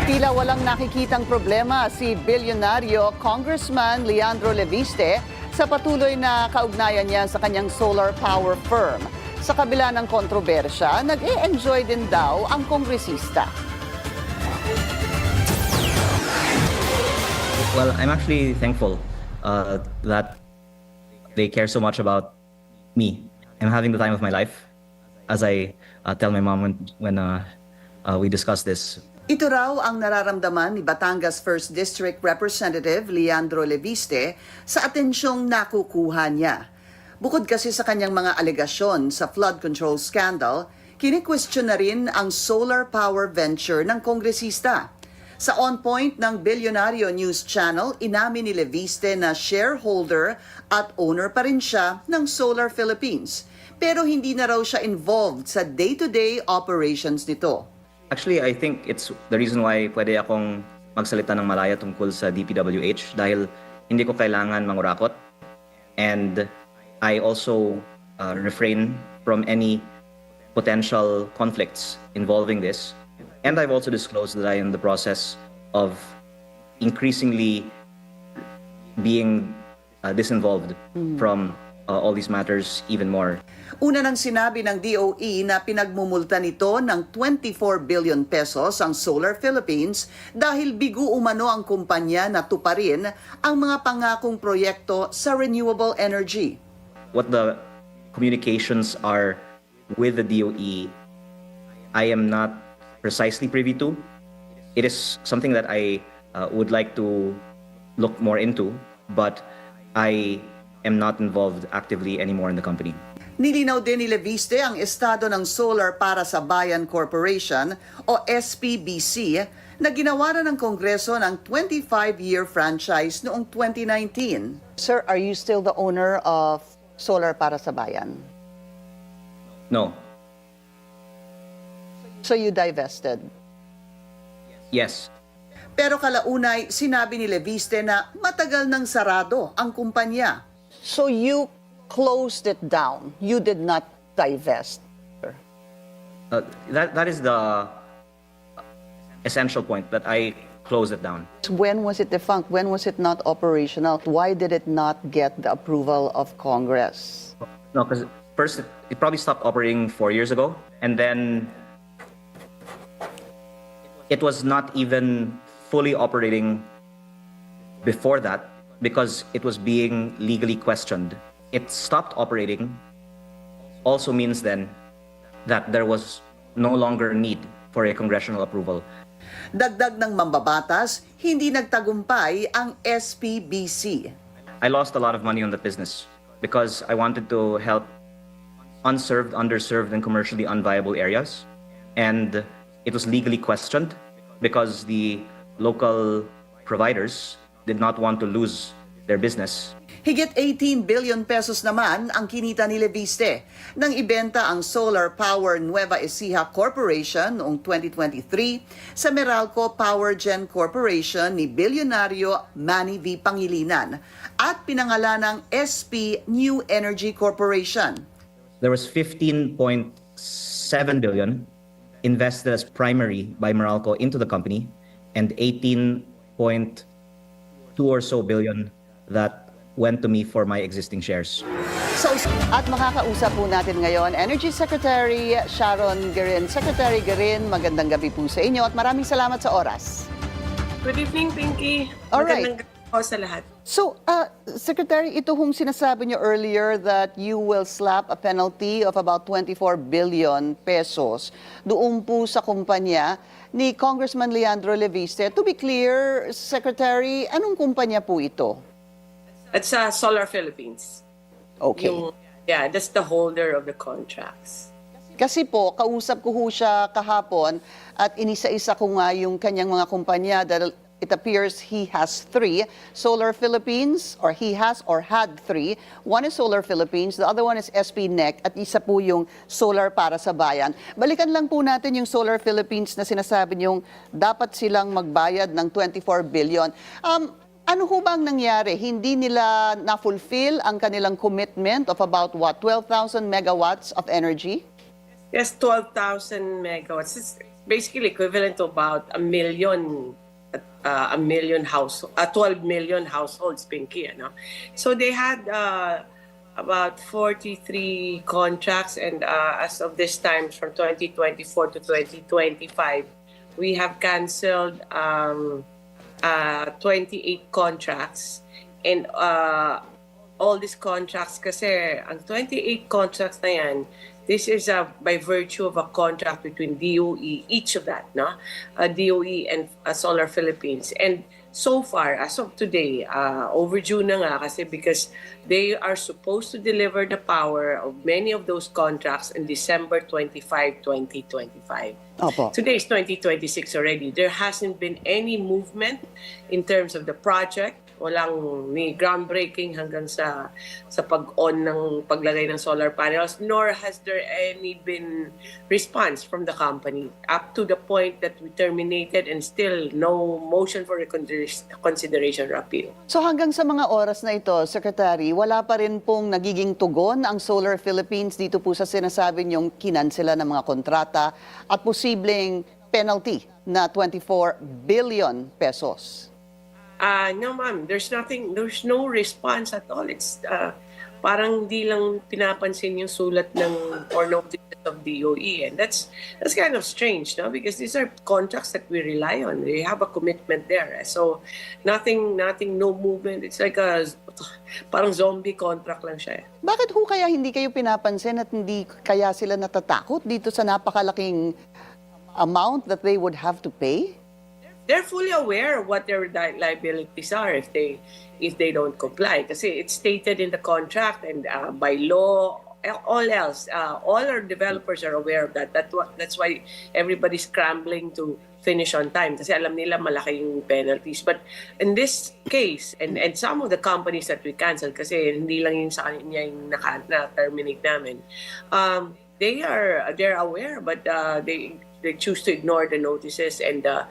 Tila walang nakikitang problema si bilyonaryo Congressman Leandro Leviste sa patuloy na kaugnayan niya sa kanyang solar power firm. Sa kabila ng kontrobersya, nag-e-enjoy din daw ang kongresista. Well, I'm actually thankful that they care so much about me. I'm having the time of my life, as I tell my mom when we discuss this. Ito raw ang nararamdaman ni Batangas 1st District Representative Leandro Leviste sa atensyong nakukuha niya. Bukod kasi sa kanyang mga alegasyon sa flood control scandal, kini-question na rin ang solar power venture ng kongresista. Sa On Point ng Bilyonaryo News Channel, inamin ni Leviste na shareholder at owner pa rin siya ng Solar Philippines. Pero hindi na raw siya involved sa day-to-day operations nito. Actually, I think it's the reason why pwede akong magsalita ng malaya tungkol sa DPWH dahil hindi ko kailangan mangurakot. And I also refrain from any potential conflicts involving this. And I've also disclosed that I am in the process of increasingly being disinvolved from all these matters even more. Una nang sinabi ng DOE na pinagmumulta nito ng 24 billion pesos ang Solar Philippines dahil bigo umano ang kumpanya na tuparin ang mga pangakong proyekto sa renewable energy. What the communications are with the DOE, I am not precisely privy to. It is something that I would like to look more into, but I am not involved actively anymore in the company. Nilinaw din ni Leviste ang estado ng Solar para sa Bayan Corporation o SPBC na ginawa na ng Kongreso ng 25-year franchise noong 2019. Sir, are you still the owner of Solar para sa Bayan? No. So you divested? Yes. Pero kalaunay, sinabi ni Leviste na matagal nang sarado ang kumpanya. So you closed it down. You did not divest. That is the essential point, that I closed it down. When was it defunct? When was it not operational? Why did it not get the approval of Congress? No, because first it probably stopped operating 4 years ago, and then it was not even fully operating before that because it was being legally questioned. It stopped operating also means then that there was no longer need for a congressional approval. Dagdag ng mambabatas, hindi nagtagumpay ang SPBC. I lost a lot of money on that business because I wanted to help unserved, underserved, and commercially unviable areas. And it was legally questioned because the local providers did not want to lose their business. Higit 18 billion pesos naman ang kinita ni Leviste nang ibenta ang Solar Power Nueva Ecija Corporation noong 2023 sa Meralco Power Gen Corporation ni bilyonaryo Manny V. Pangilinan at pinangalanang SP New Energy Corporation. There was 15.7 billion invested as primary by Meralco into the company and 18.2 or so billion that went to me for my existing shares. At makakausap po natin ngayon, Energy Secretary Sharon Garin. Secretary Garin, magandang gabi po sa inyo at maraming salamat sa oras. Good evening, Pinky. Alright. Magandang gabi po sa lahat. So, Secretary, ito hong sinasabi niyo earlier that you will slap a penalty of about 24 billion pesos doon po sa kumpanya ni Congressman Leandro Leviste. To be clear, Secretary, anong kumpanya po ito? It's Solar Philippines. Okay. That's the holder of the contracts. Kasi po, kausap ko ho siya kahapon at inisa-isa ko nga yung kanyang mga kumpanya dahil it appears he has 3. Solar Philippines, or he has or had 3. One is Solar Philippines, the other one is SPNEC, at isa po yung Solar para sa Bayan. Balikan lang po natin yung Solar Philippines na sinasabi niyong dapat silang magbayad ng 24 billion. Ano ho bang nangyari? Hindi nila na-fulfill ang kanilang commitment of about, 12,000 megawatts of energy? Yes, 12,000 megawatts. basically equivalent to about a million 12 million households, Pinky, ano? So they had about 43 contracts, and as of this time, from 2024 to 2025, we have canceled 28 contracts, and all these contracts kasi, ang 28 contracts na yan, this is by virtue of a contract between DOE, each of that, no? DOE and Solar Philippines. And so far, as of today, overdue na nga kasi because they are supposed to deliver the power of many of those contracts in December 25, 2025. Opo. Today is 2026 already. There hasn't been any movement in terms of the project. Walang ni groundbreaking hanggang sa pag-on ng paglagay ng solar panels, nor has there any been response from the company up to the point that we terminated, and still no motion for consideration or appeal. So hanggang sa mga oras na ito, Secretary, wala pa rin pong nagiging tugon ang Solar Philippines dito po sa sinasabi niyong kinansela ng mga kontrata at posibleng penalty na 24 billion pesos. No, ma'am. There's no response at all. It's parang hindi lang pinapansin yung sulat ng or notices of DOE, and that's kind of strange, no? Because these are contracts that we rely on. They have a commitment there. So nothing, no movement. It's like parang zombie contract lang siya. Bakit ho kaya hindi kayo pinapansin at hindi kaya sila natatakot dito sa napakalaking amount that they would have to pay? They're fully aware of what their liabilities are if they don't comply. Kasi it's stated in the contract, and by law, all our developers are aware of that. That's why everybody's scrambling to finish on time kasi alam nila malaki yung penalties. But in this case, and some of the companies that we canceled, kasi hindi lang yung sa kanya yung na-terminate namin, they're aware, but they choose to ignore the notices and the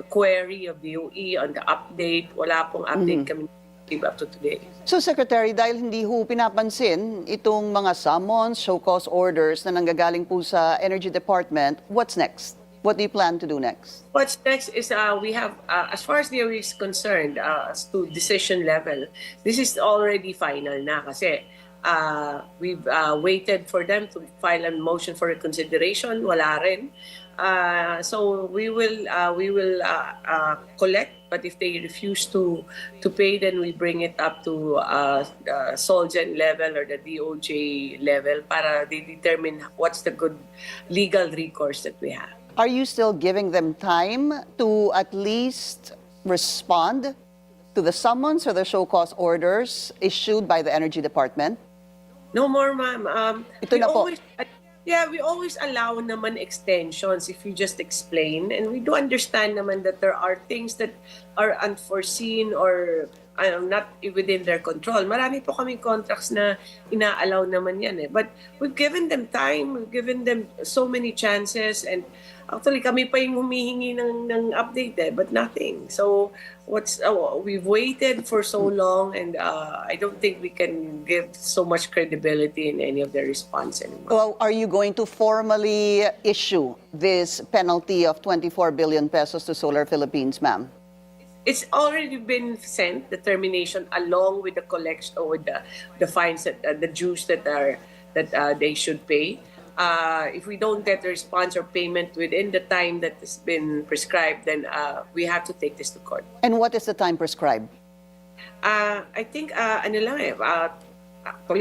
query of DOE on the update. Wala pong update kami up to today. So Secretary, dahil hindi ho pinapansin itong mga summons, show cause orders na nanggagaling po sa Energy Department, what's next? What do you plan to do next? What's next is we have, as far as DOE is concerned, as to decision level, this is already final na kasi we've waited for them to file a motion for reconsideration. Wala rin. So we will collect, but if they refuse to pay, then we bring it up to Solgen level or the DOJ level para they determine what's the good legal recourse that we have. Are you still giving them time to at least respond to the summons or the show cause orders issued by the Energy Department? No more, ma'am. Ito na po. We always allow naman extensions if you just explain. And we do understand naman that there are things that are unforeseen or not within their control. Marami po kaming contracts na ina-allow naman yan. But we've given them time, we've given them so many chances, and actually kami pa yung humihingi ng update but nothing. So we've waited for so long, and I don't think we can give so much credibility in any of their response anymore. Well, are you going to formally issue this penalty of 24 billion pesos to Solar Philippines, ma'am? It's already been sent, the termination, along with the collection or with the fines that the dues that they should pay. If we don't get a response or payment within the time that has been prescribed, then we have to take this to court. And what is the time prescribed? I think actually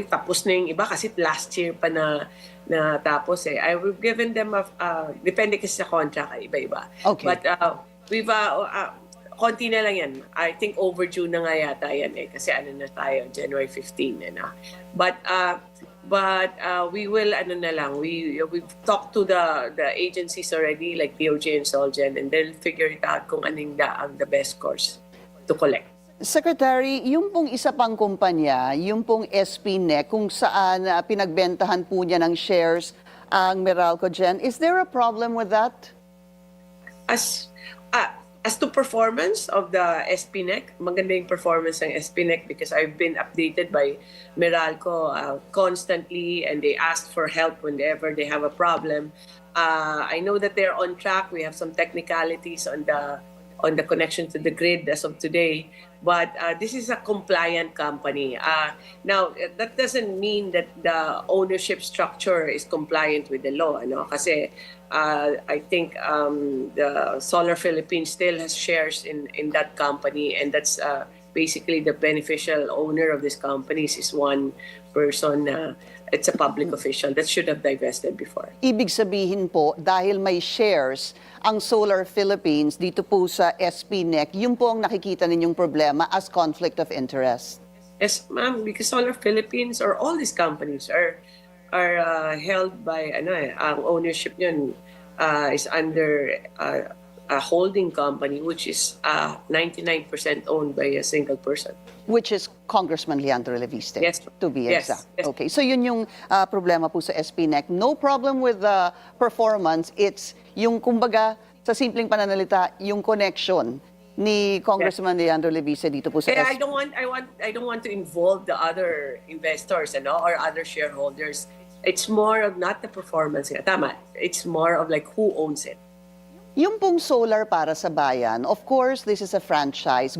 tapos na yung iba kasi last year pa na tapos I've given them depende kasi sa contract, iba-iba. Okay. But we've konti na lang yan. I think overdue na nga yata yan kasi na tayo, January 15 But we will we've talked to the agencies already, like DOJ and Solgen, and they'll figure it out kung anong the best course to collect. Secretary, yung pong isa pang kumpanya, yung pong SPNEC, kung saan pinagbentahan po niya ng shares ang Meralco Gen, is there a problem with that? As to performance of the SPNEC, maganda yung performance ng SPNEC because I've been updated by Meralco constantly, and they ask for help whenever they have a problem. I know that they're on track. We have some technicalities on the connection to the grid as of today, but this is a compliant company. Now, that doesn't mean that the ownership structure is compliant with the law, ano? Kasi I think the Solar Philippines still has shares in that company, and that's basically the beneficial owner of these companies is one person. It's a public official that should have divested before. Ibig sabihin po, dahil may shares ang Solar Philippines dito po sa SPNEC, yun po ang nakikita ninyong problema as conflict of interest. Yes, ma'am, because Solar Philippines or all these companies are held by ang ownership yun is under a holding company which is 99% owned by a single person. Which is Congressman Leandro Leviste, Yes. to be Yes. exact. Yes. Okay, so yun yung problema po sa SPNEC. No problem with the performance. It's yung kumbaga, sa simpleng pananalita, yung connection ni Congressman Leandro Leviste dito po sa Kaya SPNEC. I don't want to involve the other investors, or other shareholders. It's more of not the performance. Tama. It's more of like who owns it. Yung pong solar para sa bayan, of course, this is a franchise.